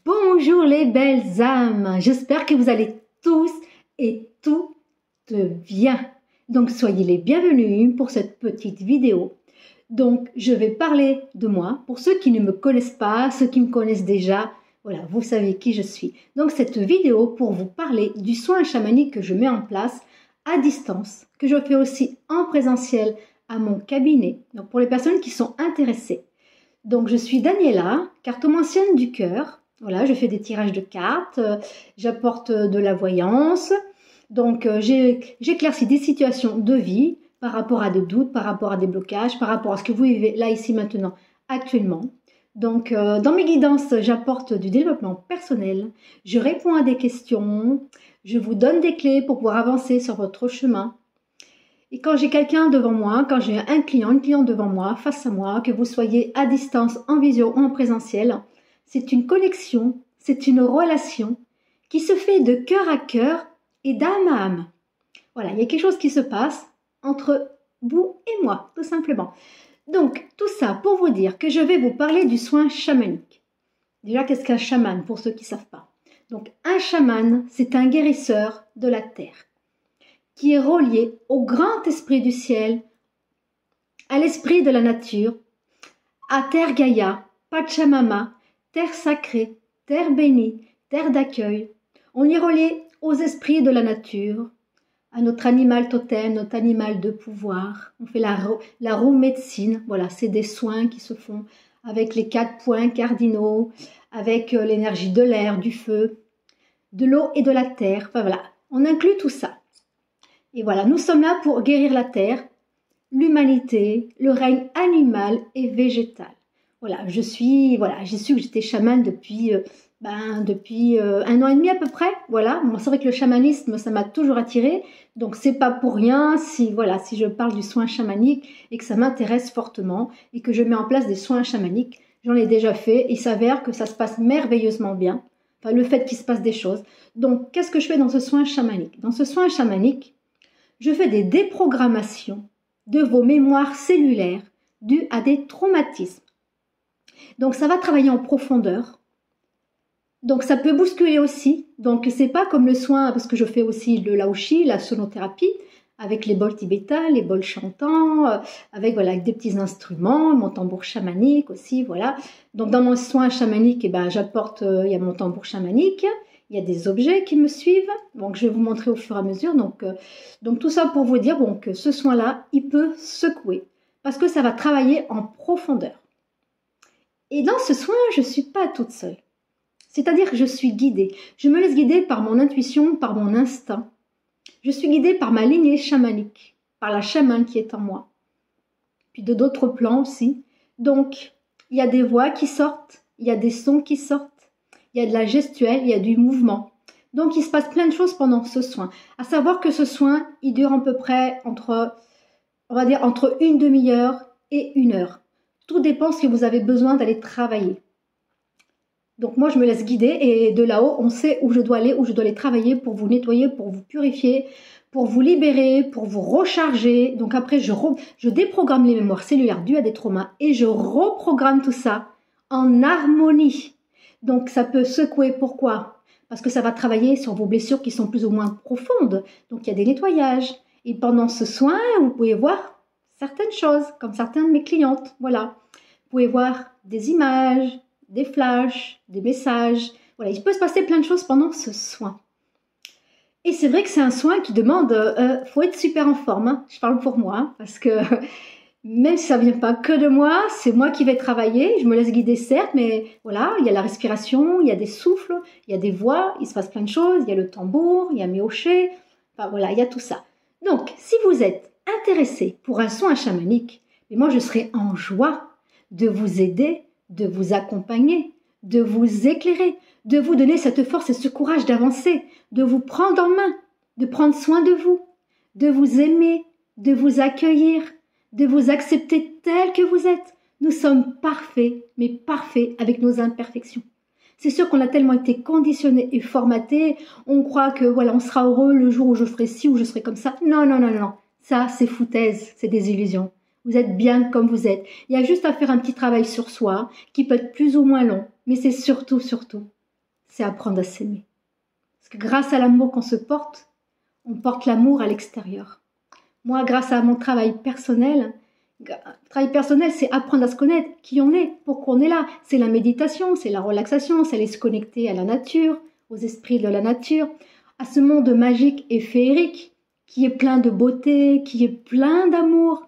Bonjour les belles âmes, j'espère que vous allez tous et toutes bien. Donc soyez les bienvenus pour cette petite vidéo. Donc je vais parler de moi. Pour ceux qui ne me connaissent pas, ceux qui me connaissent déjà, voilà, vous savez qui je suis. Donc cette vidéo pour vous parler du soin chamanique que je mets en place à distance, que je fais aussi en présentiel à mon cabinet. Donc pour les personnes qui sont intéressées. Donc je suis Daniela, cartomancienne du cœur. Voilà, je fais des tirages de cartes, j'apporte de la voyance. Donc j'éclaircis des situations de vie par rapport à des doutes, par rapport à des blocages, par rapport à ce que vous vivez là, ici, maintenant, actuellement. Donc dans mes guidances, j'apporte du développement personnel, je réponds à des questions, je vous donne des clés pour pouvoir avancer sur votre chemin. Et quand j'ai quelqu'un devant moi, quand j'ai un client, une cliente devant moi, face à moi, que vous soyez à distance, en visio ou en présentiel, c'est une connexion, c'est une relation qui se fait de cœur à cœur et d'âme à âme. Voilà, il y a quelque chose qui se passe entre vous et moi, tout simplement. Donc, tout ça pour vous dire que je vais vous parler du soin chamanique. Déjà, qu'est-ce qu'un chaman pour ceux qui ne savent pas? Donc, un chaman, c'est un guérisseur de la terre qui est relié au grand esprit du ciel, à l'esprit de la nature, à Terre Gaïa, Pachamama, terre sacrée, terre bénie, terre d'accueil. On y est relié aux esprits de la nature, à notre animal totem, notre animal de pouvoir. On fait la roue médecine, voilà, c'est des soins qui se font avec les 4 points cardinaux, avec l'énergie de l'air, du feu, de l'eau et de la terre. Enfin voilà, on inclut tout ça. Et voilà, nous sommes là pour guérir la terre, l'humanité, le règne animal et végétal. Voilà, j'ai su que j'étais chamane depuis 1 an et demi à peu près. Voilà, bon, c'est vrai que le chamanisme, ça m'a toujours attiré. Donc c'est pas pour rien si je parle du soin chamanique et que ça m'intéresse fortement et que je mets en place des soins chamaniques. J'en ai déjà fait et il s'avère que ça se passe merveilleusement bien. Enfin, le fait qu'il se passe des choses. Donc, qu'est-ce que je fais dans ce soin chamanique? Dans ce soin chamanique, je fais des déprogrammations de vos mémoires cellulaires dues à des traumatismes. Donc ça va travailler en profondeur. Donc ça peut bousculer aussi. Donc c'est pas comme le soin, parce que je fais aussi le laoshi, la sonothérapie, avec les bols tibétains, les bols chantants, avec des petits instruments, mon tambour chamanique aussi, voilà. Donc dans mon soin chamanique, j'apporte, il y a mon tambour chamanique, il y a des objets qui me suivent, donc je vais vous montrer au fur et à mesure. Donc tout ça pour vous dire que ce soin-là, il peut secouer, parce que ça va travailler en profondeur. Et dans ce soin, je ne suis pas toute seule. C'est-à-dire que je suis guidée. Je me laisse guider par mon intuition, par mon instinct. Je suis guidée par ma lignée chamanique, par la chamane qui est en moi. Puis de d'autres plans aussi. Donc, il y a des voix qui sortent, il y a des sons qui sortent, il y a de la gestuelle, il y a du mouvement. Donc, il se passe plein de choses pendant ce soin. À savoir que ce soin, il dure à peu près entre une demi-heure et 1 heure. Tout dépend ce que vous avez besoin d'aller travailler. Donc moi, je me laisse guider et de là-haut, on sait où je dois aller travailler pour vous nettoyer, pour vous purifier, pour vous libérer, pour vous recharger. Donc après, je déprogramme les mémoires cellulaires dues à des traumas et je reprogramme tout ça en harmonie. Donc ça peut secouer. Pourquoi? Parce que ça va travailler sur vos blessures qui sont plus ou moins profondes. Donc il y a des nettoyages. Et pendant ce soin, vous pouvez voir certaines choses, comme certaines de mes clientes. Voilà. Vous pouvez voir des images, des flashs, des messages. Voilà, il peut se passer plein de choses pendant ce soin. Et c'est vrai que c'est un soin qui demande, faut être super en forme. Hein. Je parle pour moi, hein, parce que même si ça ne vient pas que de moi, c'est moi qui vais travailler. Je me laisse guider certes, mais voilà, il y a la respiration, il y a des souffles, il y a des voix, il se passe plein de choses. Il y a le tambour, il y a mes hochets. Enfin voilà, il y a tout ça. Donc, si vous êtes intéressé pour un soin chamanique, mais moi je serai en joie de vous aider, de vous accompagner, de vous éclairer, de vous donner cette force et ce courage d'avancer, de vous prendre en main, de prendre soin de vous, de vous aimer, de vous accueillir, de vous accepter tel que vous êtes. Nous sommes parfaits, mais parfaits avec nos imperfections. C'est sûr qu'on a tellement été conditionnés et formatés, on croit que on sera heureux le jour où je ferai ci ou je serai comme ça. Non, non, non, non. Ça, c'est foutaise, c'est des illusions. Vous êtes bien comme vous êtes. Il y a juste à faire un petit travail sur soi, qui peut être plus ou moins long. mais c'est surtout, c'est apprendre à s'aimer. Parce que grâce à l'amour qu'on se porte, on porte l'amour à l'extérieur. Moi, grâce à mon travail personnel, c'est apprendre à se connaître, qui on est, pourquoi on est là. C'est la méditation, c'est la relaxation, c'est aller se connecter à la nature, aux esprits de la nature, à ce monde magique et féerique, qui est plein de beauté, qui est plein d'amour,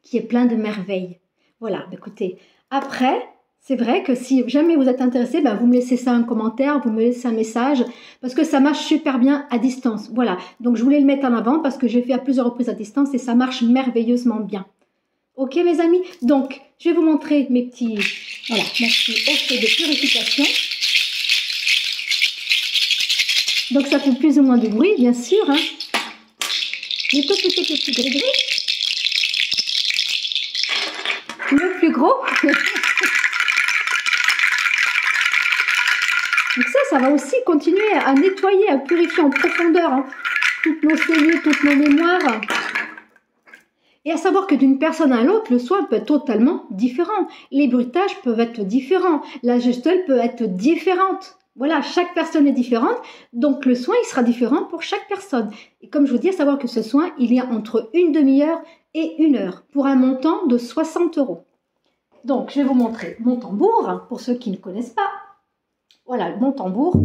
qui est plein de merveilles. Voilà, écoutez, après, c'est vrai que si jamais vous êtes intéressé, vous me laissez ça en commentaire, vous me laissez un message, parce que ça marche super bien à distance. Voilà, donc je voulais le mettre en avant parce que j'ai fait à plusieurs reprises à distance et ça marche merveilleusement bien. Ok mes amis, donc je vais vous montrer mes petits hochets de purification. Donc ça fait plus ou moins de bruit, bien sûr. Hein. Mais tout ce qui est le plus gris-gris. Le plus gros. Donc ça va aussi continuer à nettoyer, à purifier en profondeur toutes nos cellules, toutes nos mémoires. Et à savoir que d'une personne à l'autre, le soin peut être totalement différent. Les bruitages peuvent être différents. La gestuelle peut être différente. Voilà, chaque personne est différente. Donc le soin, il sera différent pour chaque personne. Et comme je vous dis, à savoir que ce soin, il y a entre une demi-heure et 1 heure pour un montant de 60 €. Donc, je vais vous montrer mon tambour, pour ceux qui ne connaissent pas. Voilà, mon tambour.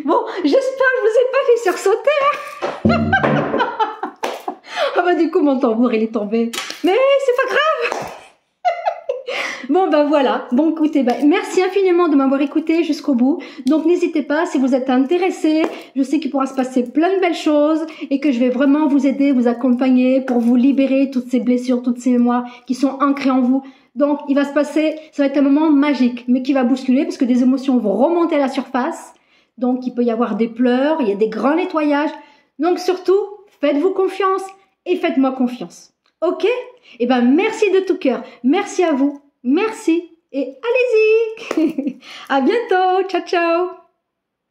Bon, j'espère que je vous ai pas fait sursauter. Ah bah du coup mon tambour il est tombé. Mais c'est pas grave. Bon voilà. Bon écoutez, merci infiniment de m'avoir écouté jusqu'au bout. Donc n'hésitez pas si vous êtes intéressés. Je sais qu'il pourra se passer plein de belles choses et que je vais vraiment vous aider, vous accompagner pour vous libérer toutes ces blessures, toutes ces mémoires qui sont ancrées en vous. Donc il va se passer, ça va être un moment magique, mais qui va bousculer parce que des émotions vont remonter à la surface. Donc, il peut y avoir des pleurs, il y a des grands nettoyages. Donc, surtout, faites-vous confiance et faites-moi confiance. Ok? Eh merci de tout cœur. Merci à vous. Merci. Et allez-y. À bientôt. Ciao, ciao.